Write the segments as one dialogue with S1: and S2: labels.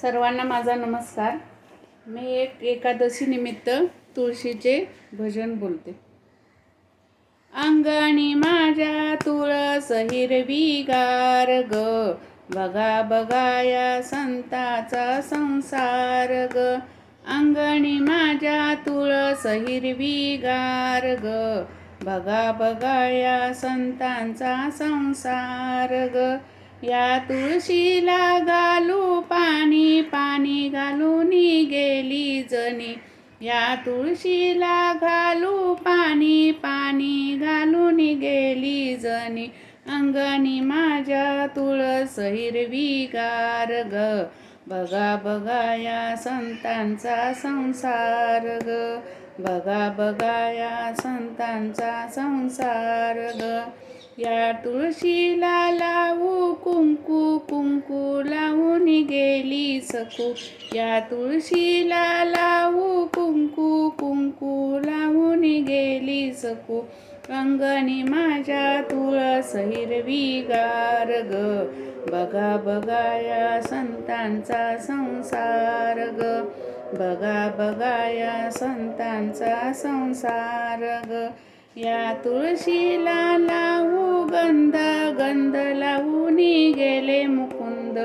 S1: सर्वांना माझा नमस्कार. मी एकादशी निमित्त तुळशीचे भजन बोलते. अंगणी माझ्या तुळस हिरवीगार ग, बघा बघा या संताचा संसार ग. अंगणी माझ्या तुळस हिरवीगार ग, बघा बघा या संतांचा संसार ग. या तुळशीला घालू पाणी, पाणी घालून गेली जणी. या तुळशीला घालू पाणी, पाणी घालून गेली जणी. अंगणी माझ्या तुळस हिरवीगार ग, बघा बघा या संतांचा संसार ग, बघा बघा या संतांचा संसार ग. या तुळशीला लावू कुंकू, कुंकू लावून गेली सकू. या तुळशीला लावू कुंकू, कुंकू लावून गेली सकू. अंगणी माझ्या तुळस हिरवीगार ग, बघा बघा या संतांचा संसार ग, बघा बघा या संतांचा संसार ग. या तुळशीला लावू गंध, गंध लावून गेले मुकुंद.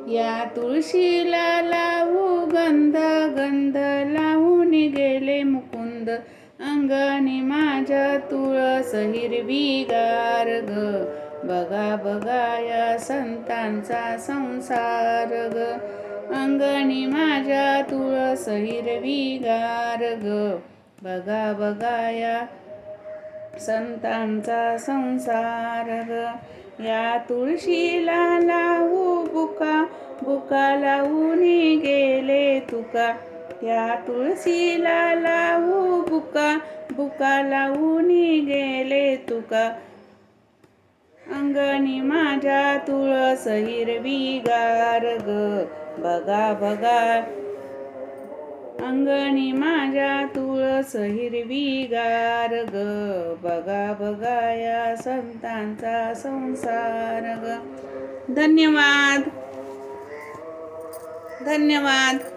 S1: या तुळशीला लावू गंध, गंध लावून गेले मुकुंद. अंगणी माझ्या तुळस हिरवीगार ग, बघा बघा या संतांचा संसार ग. अंगणी माझ्या तुळस हिरवीगार ग, बघा बघा या संतांचा संसार ग. या तुळशीला लावू बुका, बुका लावून गेले तुका. या तुळशीला लावू बुका, बुका लावून गेले तुका. अंगणी माझ्या तुळस हिरवीगार ग, बघा बघा. अंगणी माझ्या तुळस हिरवीगार ग, बघा बघा या संतांचा संसार ग. धन्यवाद. धन्यवाद.